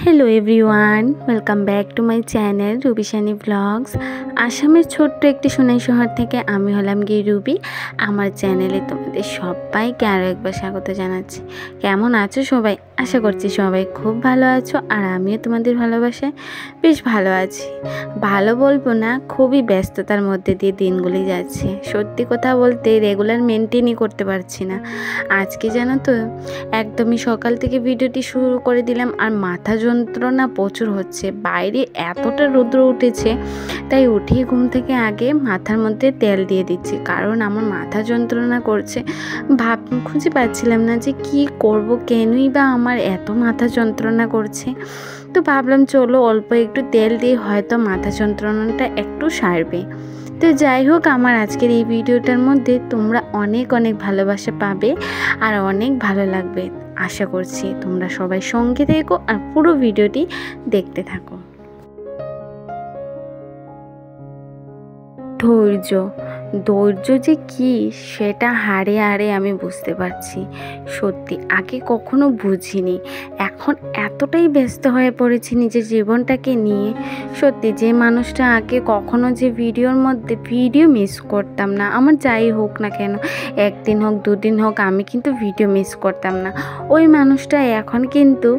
Hello everyone, welcome back to my channel Rubishani blogs. আসামের ছোট্ট একটি সোনাই শহর থেকে আমি হলাম গিয়ে রুবি। আমার চ্যানেলে তোমাদের সবাইকে আরও একবার স্বাগত জানাচ্ছি। কেমন আছো সবাই? আশা করছি সবাই খুব ভালো আছো, আর আমিও তোমাদের ভালোবাসায় বেশ ভালো আছি। ভালো বলবো না, খুবই ব্যস্ততার মধ্যে দিয়ে দিনগুলি যাচ্ছে। সত্যি কথা বলতে রেগুলার মেনটেনই করতে পারছি না। আজকে জানো তো, একদমই সকাল থেকে ভিডিওটি শুরু করে দিলাম, আর মাথা যন্ত্রণা প্রচুর হচ্ছে। বাইরে এতটা রৌদ্র উঠেছে, তাই উঠেই ঘুম থেকে আগে মাথার মধ্যে তেল দিয়ে দিচ্ছি, কারণ আমার মাথা যন্ত্রণা করছে। খুঁজে পাচ্ছিলাম না যে কি করব, কেনই বা আমার এত মাথা যন্ত্রণা করছে। তো ভাবলাম চলো অল্প একটু তেল দিয়ে হয়তো মাথা যন্ত্রণাটা একটু সারবে। তো যাই হোক, আমার আজকের এই ভিডিওটার মধ্যে তোমরা অনেক অনেক ভালোবাসা পাবে আর অনেক ভালো লাগবে। আশা করছি তোমরা সবাই সঙ্গে থেকো আর পুরো ভিডিওটি দেখতে থাকো। ধৈর্য যে কি সেটা হাড়ে হাড়ে আমি বুঝতে পারছি। সত্যি আগে কখনো বুঝিনি, এখন এতটাই ব্যস্ত হয়ে পড়েছি নিজের জীবনটাকে নিয়ে। সত্যি যে মানুষটা আগে কখনো যে ভিডিওর মধ্যে ভিডিও মিস করতাম না, আমার যাই হোক না কেন, একদিন হোক দুদিন হোক, আমি কিন্তু ভিডিও মিস করতাম না। ওই মানুষটা এখন কিন্তু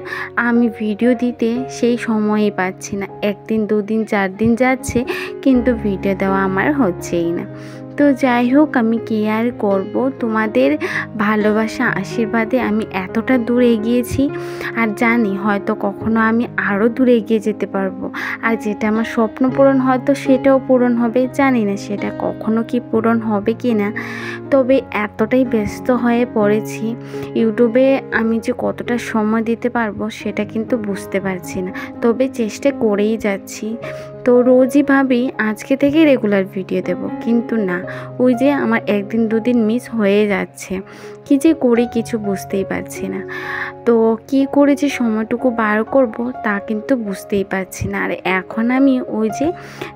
আমি ভিডিও দিতে সেই সময়ই পাচ্ছি না। একদিন দুদিন 4 দিন যাচ্ছে, কিন্তু ভিডিও দেওয়া আমার হচ্ছেই না। তো যাই হোক, আমি কি আর করব, তোমাদের ভালোবাসা আশীর্বাদে আমি এতটা দূর এগিয়েছি, আর জানি হয়তো কখনো আমি আরও দূর এগিয়ে যেতে পারবো। আর যেটা আমার স্বপ্ন পূরণ হয়তো সেটাও পূরণ হবে, জানি না সেটা কখনো কি পূরণ হবে কি না। তবে এতটাই ব্যস্ত হয়ে পড়েছি, ইউটিউবে আমি যে কতটা সময় দিতে পারবো সেটা কিন্তু বুঝতে পারছি না। তবে চেষ্টা করেই যাচ্ছি। তো রোজই ভাবি আজকে থেকে রেগুলার ভিডিও দেব, কিন্তু না, ওই যে আমার একদিন দুদিন মিস হয়ে যাচ্ছে। কি যে করি কিছু বুঝতেই পারছি না। তো কি করে যে সময়টুকু বার করব তা কিন্তু বুঝতেই পারছি না। আর এখন আমি ওই যে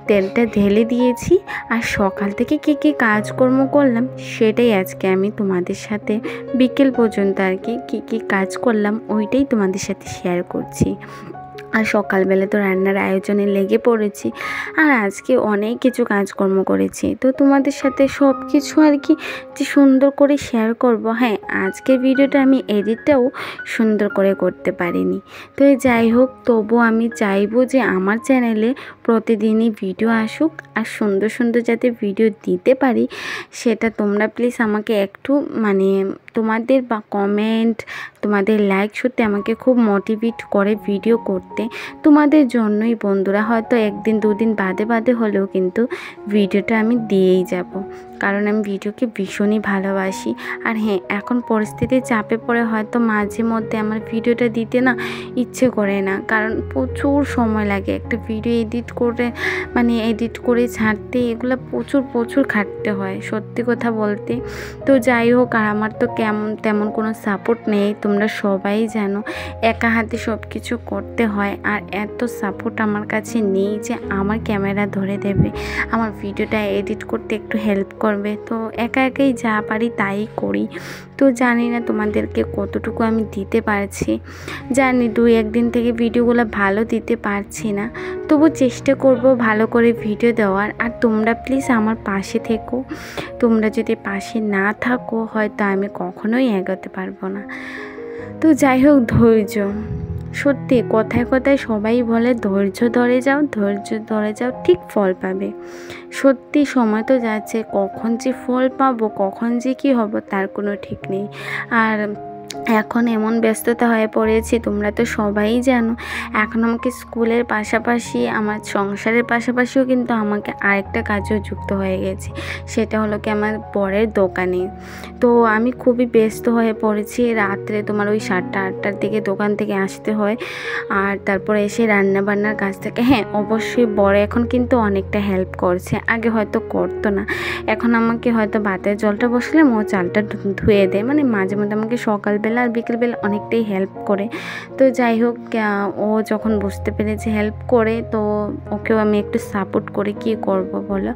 তেলটা ঢেলে দিয়েছি, আর সকাল থেকে কী কী কাজকর্ম করলাম সেটাই আজকে আমি তোমাদের সাথে বিকেল পর্যন্ত আর কি কী কাজ করলাম ওইটাই তোমাদের সাথে শেয়ার করছি। আর সকালবেলা তো রান্নার আয়োজনে লেগে পড়েছি, আর আজকে অনেক কিছু কাজকর্ম করেছি। তো তোমাদের সাথে সব কিছু আর কি যে সুন্দর করে শেয়ার করব। হ্যাঁ, আজকের ভিডিওটা আমি এডিটটাও সুন্দর করে করতে পারিনি। তো যাই হোক, তবু আমি চাইবো যে আমার চ্যানেলে প্রতিদিনই ভিডিও আসুক, আর সুন্দর সুন্দর যাতে ভিডিও দিতে পারি, সেটা তোমরা প্লিজ আমাকে একটু তোমাদের বা কমেন্ট, তোমাদের লাইক সত্যি আমাকে খুব মোটিভেট করে ভিডিও করতে। তোমাদের জন্যই বন্ধুরা, হয়তো একদিন দুদিন বাদে হলেও কিন্তু ভিডিওটা আমি দিয়েই যাব, কারণ আমি ভিডিওকে ভীষণই ভালোবাসি। আর হ্যাঁ, এখন পরিস্থিতির চাপে পড়ে হয়তো মাঝে মধ্যে আমার ভিডিওটা দিতে না ইচ্ছে করে না, কারণ প্রচুর সময় লাগে একটা ভিডিও এডিট করে ছাড়তে। এগুলো প্রচুর খাটতে হয় সত্যি কথা বলতে। তো যাই হোক, আর আমার তো তেমন কোনো সাপোর্ট নেই, তোমরা সবাই জানো একা হাতে সব কিছু করতে হয়। আর এত সাপোর্ট আমার কাছে নেই যে আমার ক্যামেরা ধরে দেবে, আমার ভিডিওটা এডিট করতে একটু হেল্প করবে। তো একাই যা পারি তাই করি। তো জানি না তোমাদেরকে কতটুকু আমি দিতে পারছি, জানি 2-1 দিন থেকে ভিডিওগুলো ভালো দিতে পারছি না, তবু চেষ্টা করব ভালো করে ভিডিও দেওয়ার। আর তোমরা প্লিজ আমার পাশে থেকো। তোমরা যদি পাশে না থাকো হয়তো আমি কখনোই এগোতে পারবো না। তো যাই হোক, সত্যি কথায় কথায় সবাই বলে ধৈর্য ধরে যাও, ঠিক ফল পাবে। সত্যি সময় তো যাচ্ছে, কখন যে ফল পাবো, কখন যে কী হবো তার কোনো ঠিক নেই। আর এখন এমন ব্যস্ততা হয়ে পড়েছি, তোমরা তো সবাই জানো, এখন আমাকে স্কুলের পাশাপাশি আমার সংসারের পাশাপাশিও কিন্তু আমাকে আরেকটা কাজও যুক্ত হয়ে গেছে, সেটা হলো কি আমার বরের দোকানে। তো আমি খুবই ব্যস্ত হয়ে পড়েছি। রাত্রে তোমার ওই 7টা-8টার দিকে দোকান থেকে আসতে হয়, আর তারপরে এসে রান্নাবান্নার কাজ থেকে। হ্যাঁ, অবশ্যই বর এখন কিন্তু অনেকটা হেল্প করছে, আগে হয়তো করতো না। এখন আমাকে হয়তো ভাতের জলটা বসলে ও চালটা ধুয়ে দেয়, মাঝে মধ্যে আমাকে সকালবেলা আর বিকেলবেলা অনেকটাই হেল্প করে। তো যাই হোক, ও যখন বুঝতে পেরেছে হেল্প করে, তো ওকেও আমি একটু সাপোর্ট করে কি করব বলো।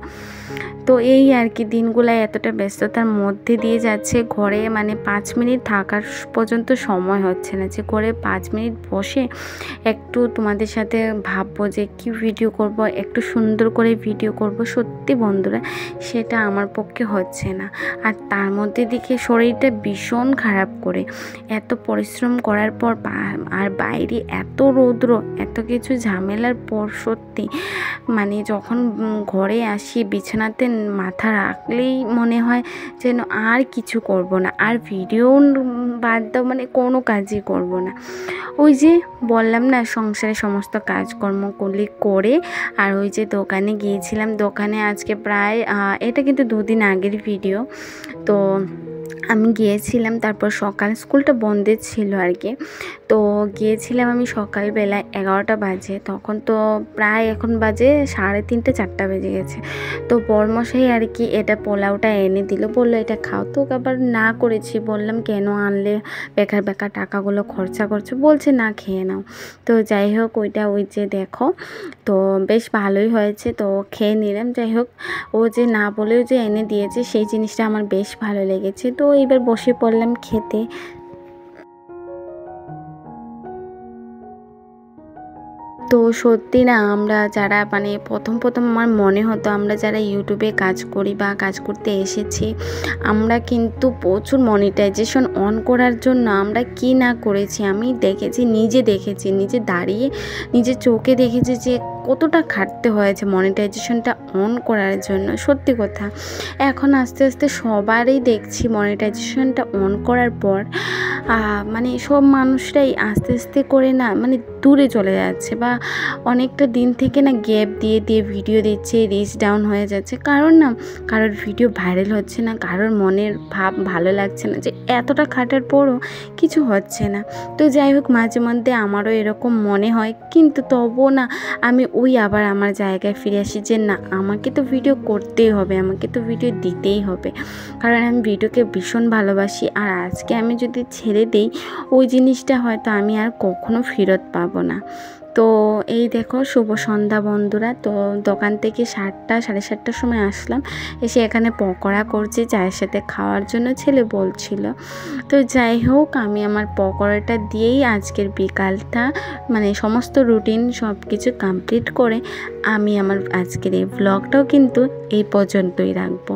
তো তো এই আর কি দিনগুলো এতটা ব্যস্ততার মধ্যে দিয়ে যাচ্ছে, ঘরে মানে 5 মিনিট থাকার পর্যন্ত সময় হচ্ছে না, যে ঘরে 5 মিনিট বসে একটু তোমাদের সাথে ভাববো যে কি ভিডিও করব, একটু সুন্দর করে ভিডিও করব। সত্যি বন্ধুরা সেটা আমার পক্ষে হচ্ছে না। আর তার মধ্যে দিকে শরীরটা ভীষণ খারাপ করে, এত পরিশ্রম করার পর আর বাইরে এত রৌদ্র, এত কিছু ঝামেলার পর সত্যি মানে যখন ঘরে আসি বিছানাতে মাথা রাখলেই মনে হয় যেন আর কিছু করব না, আর ভিডিও বাদ দাও মানে কোনো কাজই করব না। ওই যে বললাম না সংসারে সমস্ত কাজকর্মগুলি করে আর ওই যে দোকানে গিয়েছিলাম, দোকানে আজকে প্রায় এটা কিন্তু 2 দিন আগের ভিডিও। তো আমি গিয়েছিলাম, তারপর সকাল স্কুলটা বন্ধে ছিল আর কি। তো গিয়েছিলাম আমি সকালবেলা 11টা বাজে, তখন তো প্রায় এখন বাজে 3:30 4টা বেজে গেছে। তো বরমশাই আর কি এটা পোলাওটা এনে দিল, বললো এটা খাও। তো আবার না করেছি, বললাম কেন আনলে, বেকার বেকার টাকাগুলো খরচা করছো, বলছে না খেয়ে নাও। তো যাই হোক ওইটা ওই যে দেখো, তো বেশ ভালোই হয়েছে, তো খেয়ে নিলাম। যাই হোক ও যে না বলেও যে এনে দিয়েছে সেই জিনিসটা আমার বেশ ভালো লেগেছে। তো এবার বসে পড়লাম খেতে। তো সত্যি না আমরা যারা মানে প্রথম আমার মনে হতো আমরা যারা ইউটিউবে কাজ করি বা কাজ করতে এসেছি, আমরা কিন্তু প্রচুর মনিটাইজেশন অন করার জন্য আমরা কি না করেছি। আমি দেখেছি, নিজে দাঁড়িয়ে নিজের চোখে দেখেছি যে কতটা খাটতে হয়েছে মনিটাইজেশনটা অন করার জন্য। সত্যি কথা এখন আস্তে আস্তে সবারই দেখছি মনিটাইজেশনটা অন করার পর মানে সব মানুষরাই আস্তে আস্তে করে না মানে দূরে চলে যাচ্ছে, বা অনেকটা দিন থেকে না গ্যাপ দিয়ে ভিডিও দিচ্ছে, রিচ ডাউন হয়ে যাচ্ছে। কারণ না কারোর ভিডিও ভাইরাল হচ্ছে না, কারোর মনের ভাব ভালো লাগছে না যে এতটা খাটার পরও কিছু হচ্ছে না। তো যাই হোক মাঝে মধ্যে আমারও এরকম মনে হয়, কিন্তু তবুও না আমি আবার আমার জায়গায় ফিরে আসি যে না আমাকে তো ভিডিও করতেই হবে, আমাকে তো ভিডিও দিতেই হবে, কারণ আমি ভিডিওকে ভীষণ ভালোবাসি। আর আজকে আমি যদি ছেড়ে দিই ওই জিনিসটা হয়তো আমি আর কখনো ফেরত পাবো না। তো এই দেখো শুভ সন্ধ্যা বন্ধুরা। তো দোকান থেকে 7টা 7:30টার সময় আসলাম, এসে এখানে পকোড়া করছি চায়ের সাথে খাওয়ার জন্য, ছেলে বলছিল। তো যাই হোক আমি আমার পকোড়াটা দিয়েই আজকের বিকালটা মানে সমস্ত রুটিন সব কিছু কমপ্লিট করে আমি আমার আজকের এই ব্লগটাও কিন্তু এই পর্যন্তই রাখবো।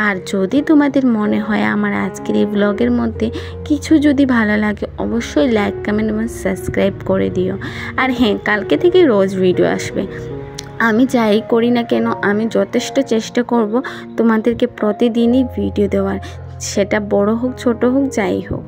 আর যদি তোমাদের মনে হয় আমার আজকের এই ব্লগের মধ্যে কিছু যদি ভালো লাগে অবশ্যই লাইক কমেন্ট এবং সাবস্ক্রাইব করে দিও। আর হ্যাঁ কালকে থেকে রোজ ভিডিও আসবে। আমি যাই করি না কেন আমি যথেষ্ট চেষ্টা করব তোমাদেরকে প্রতিদিনই ভিডিও দেওয়ার, সেটা বড় হোক ছোট হোক যাই হোক।